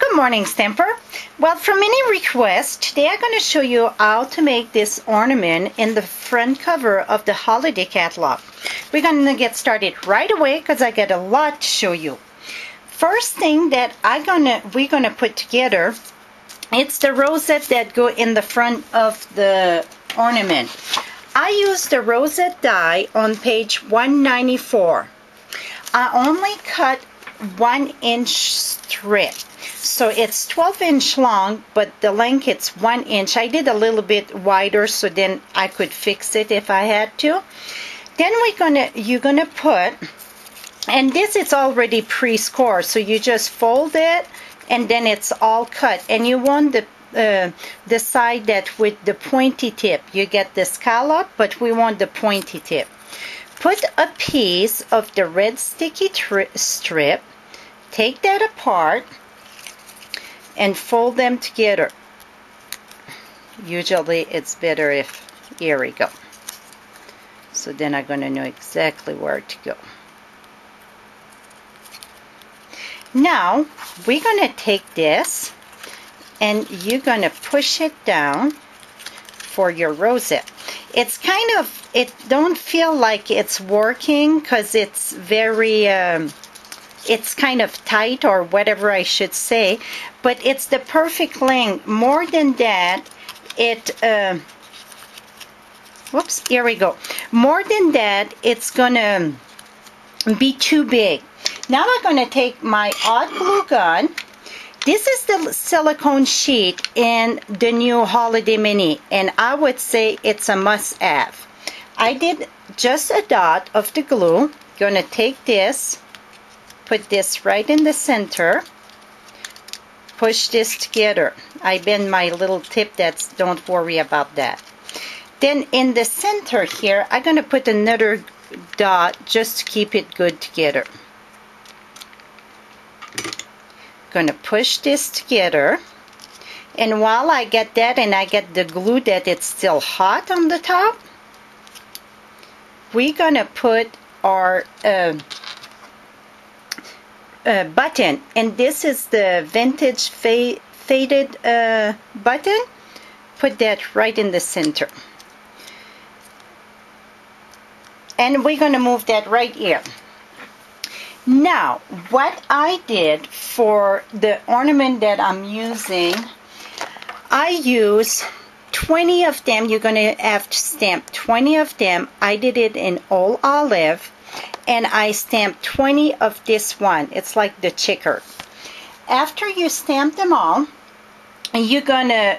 Good morning, Stamper. Well, from any request, today I'm going to show you how to make this ornament in the front cover of the holiday catalog. We're going to get started right away because I got a lot to show you. First thing that we're gonna put together, it's the rosette that go in the front of the ornament. I used the rosette die on page 194. I only cut 1-inch strip. So it's 12-inch long, but the length it's 1 inch. I did a little bit wider so then I could fix it if I had to. Then you're gonna put, and this is already pre-scored, so you just fold it and then it's all cut. And you want the side that with the pointy tip. You get the scallop, but we want the pointy tip. Put a piece of the red sticky strip, take that apart, and fold them together. Usually it's better if, here we go. So then I'm going to know exactly where to go. Now we're going to take this and you're going to push it down for your rosette. It's kind of, it don't feel like it's working because it's very it's kind of tight, or whatever I should say, but it's the perfect length. More than that, whoops, here we go. More than that, it's gonna be too big. Now I'm gonna take my hot glue gun. This is the silicone sheet in the new Holiday Mini, and I would say it's a must-have. I did just a dot of the glue. Gonna take this, put this right in the center, push this together. I bend my little tip, don't worry about that. Then in the center here, I'm gonna put another dot just to keep it good together. Gonna push this together, and while I get that and I get the glue that it's still hot on the top, we're gonna put our button, and this is the vintage faded button. Put that right in the center, and we're gonna move that right here. Now, what I did for the ornament that I'm using, I use 20 of them. You're going to have to stamp 20 of them. I did it in all olive, and I stamped 20 of this one. It's like the checker. After you stamp them all, you're going to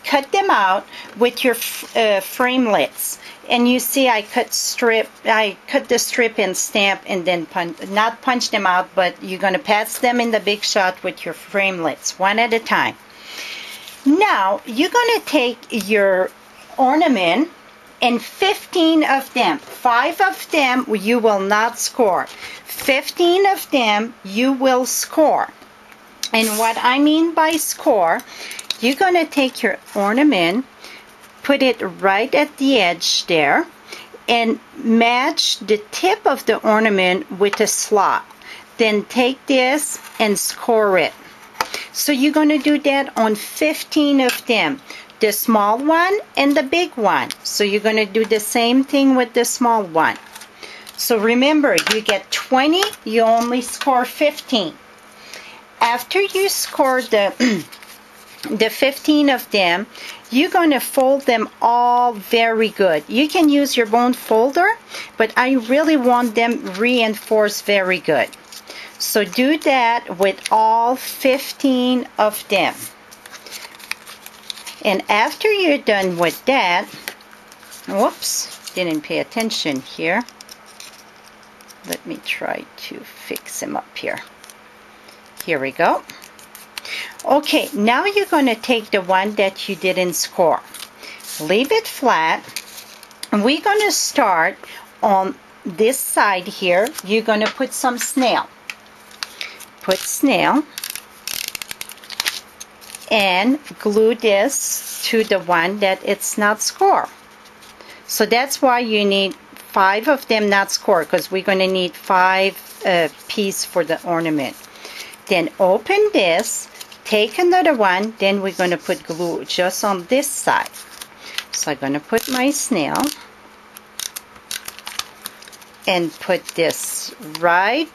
cut them out with your framelits. And you see I cut the strip and stamp, and then not punch them out, but you're going to pass them in the big shot with your framelits, one at a time. Now you're going to take your ornament, and 15 of them, 5 of them you will not score, 15 of them you will score. And what I mean by score, you're going to take your ornament, put it right at the edge there, and match the tip of the ornament with a slot. Then take this and score it. So you're going to do that on 15 of them, the small one and the big one. So you're going to do the same thing with the small one. So remember, you get 20, you only score 15. After you score the 15 of them, you're going to fold them all very good. You can use your bone folder, but I really want them reinforced very good. So do that with all 15 of them. And after you're done with that, whoops, didn't pay attention here. Let me try to fix him up here. Here we go. Okay, now you're going to take the one that you didn't score. Leave it flat. And we're going to start on this side here. You're going to put some snail. Put snail. And glue this to the one that it's not score. So that's why you need 5 of them not score, because we're going to need 5 pieces for the ornament. Then open this, take another one, then we're going to put glue just on this side. So I'm going to put my snail and put this right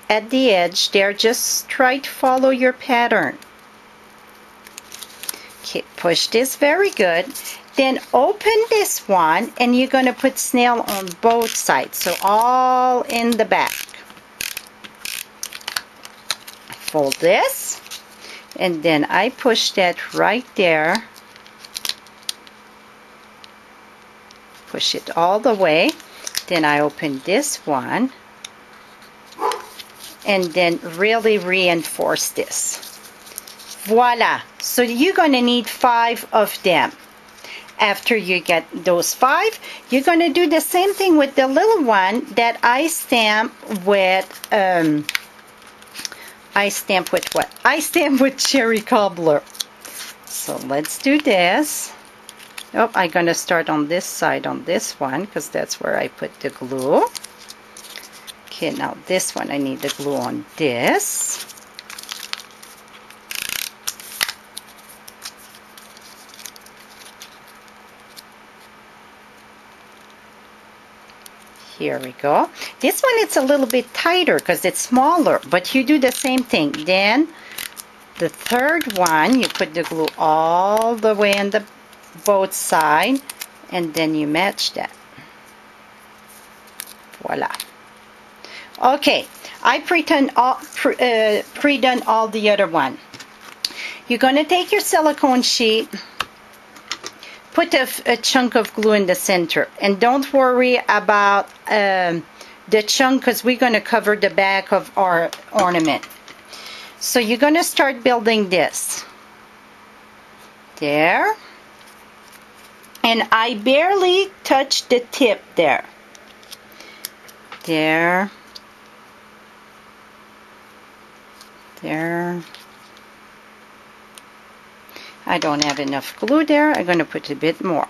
at the edge there. Just try to follow your pattern. Okay, push this very good. Then open this one and you're going to put snail on both sides, so all in the back. Fold this and then I push that right there. Push it all the way. Then I open this one and then really reinforce this. Voila! So you're going to need 5 of them. After you get those 5, you're going to do the same thing with the little one that I stamp with, I stamp with cherry cobbler. So let's do this. Oh, I'm going to start on this side on this one because that's where I put the glue. Okay, now this one I need the glue on this. Here we go. This one it's a little bit tighter because it's smaller, but you do the same thing. Then the third one, you put the glue all the way in the both sides, and then you match that. Voila. Okay, I pre-done all the other one. You're going to take your silicone sheet, put a chunk of glue in the center, and don't worry about the chunk because we're going to cover the back of our ornament. So you're going to start building this. There. And I barely touch the tip there. There. There. I don't have enough glue there. I'm going to put a bit more.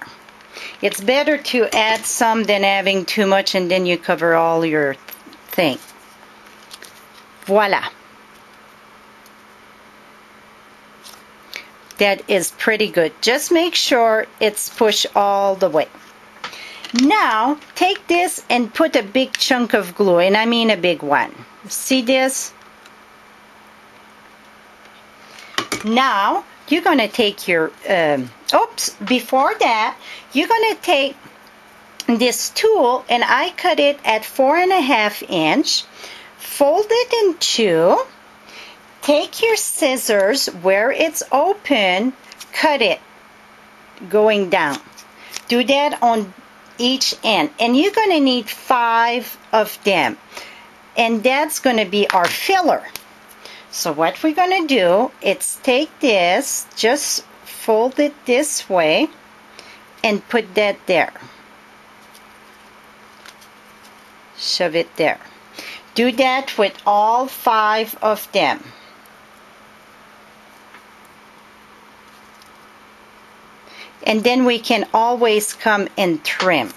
It's better to add some than having too much and then you cover all your thing. Voila. That is pretty good. Just make sure it's pushed all the way. Now, take this and put a big chunk of glue, and I mean a big one. See this? Now, you're going to take your, before that, you're going to take this tool, and I cut it at 4.5 inch, fold it in 2, take your scissors where it's open, cut it going down. Do that on each end, and you're going to need 5 of them, and that's going to be our filler. So what we're going to do is take this, just fold it this way and put that there. Shove it there. Do that with all 5 of them. And then we can always come and trim.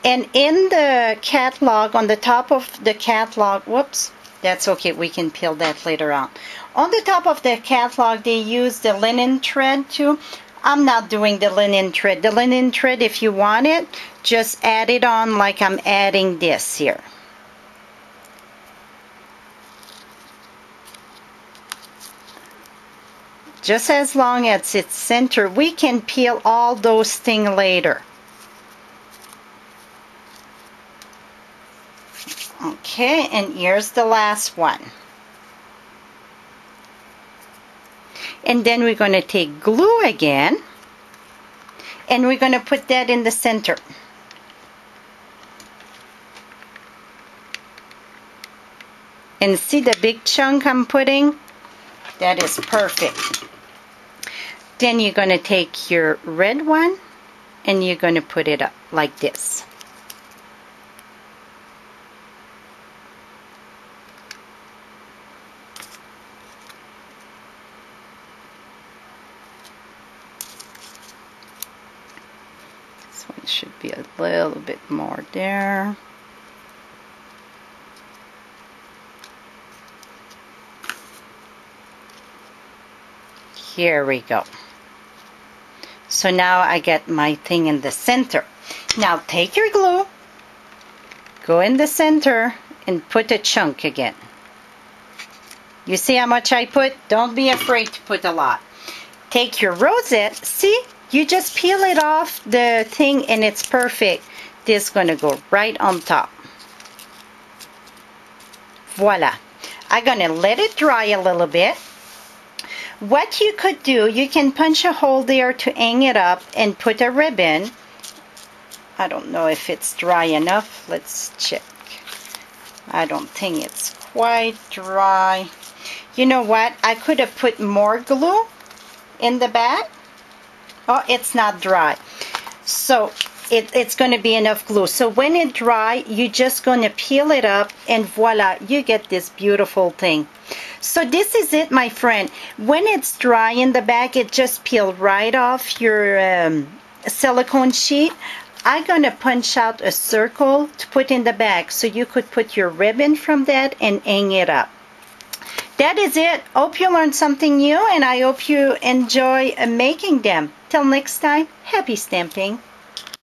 And in the catalog, on the top of the catalog, whoops, that's okay, we can peel that later on. On the top of the catalog, they use the linen thread too. I'm not doing the linen thread. The linen thread, if you want it, just add it on like I'm adding this here. Just as long as it's centered, we can peel all those things later. Okay, and here's the last one. And then we're going to take glue again, and we're going to put that in the center. And see the big chunk I'm putting? That is perfect. Then you're going to take your red one, and you're going to put it up like this. Should be a little bit more there. Here we go. So now I get my thing in the center. Now take your glue, go in the center, and put a chunk again. You see how much I put? Don't be afraid to put a lot. Take your rosette. See? You just peel it off the thing and it's perfect. This is going to go right on top. Voila. I'm going to let it dry a little bit. What you could do, you can punch a hole there to hang it up and put a ribbon. I don't know if it's dry enough. Let's check. I don't think it's quite dry. You know what? I could have put more glue in the back. Oh, it's not dry. So it's going to be enough glue. So when it's dry, you're just going to peel it up and voila, you get this beautiful thing. So this is it, my friend. When it's dry in the back, it just peel right off your silicone sheet. I'm going to punch out a circle to put in the back so you could put your ribbon from that and hang it up. That is it. Hope you learned something new and I hope you enjoy making them. Till next time, happy stamping.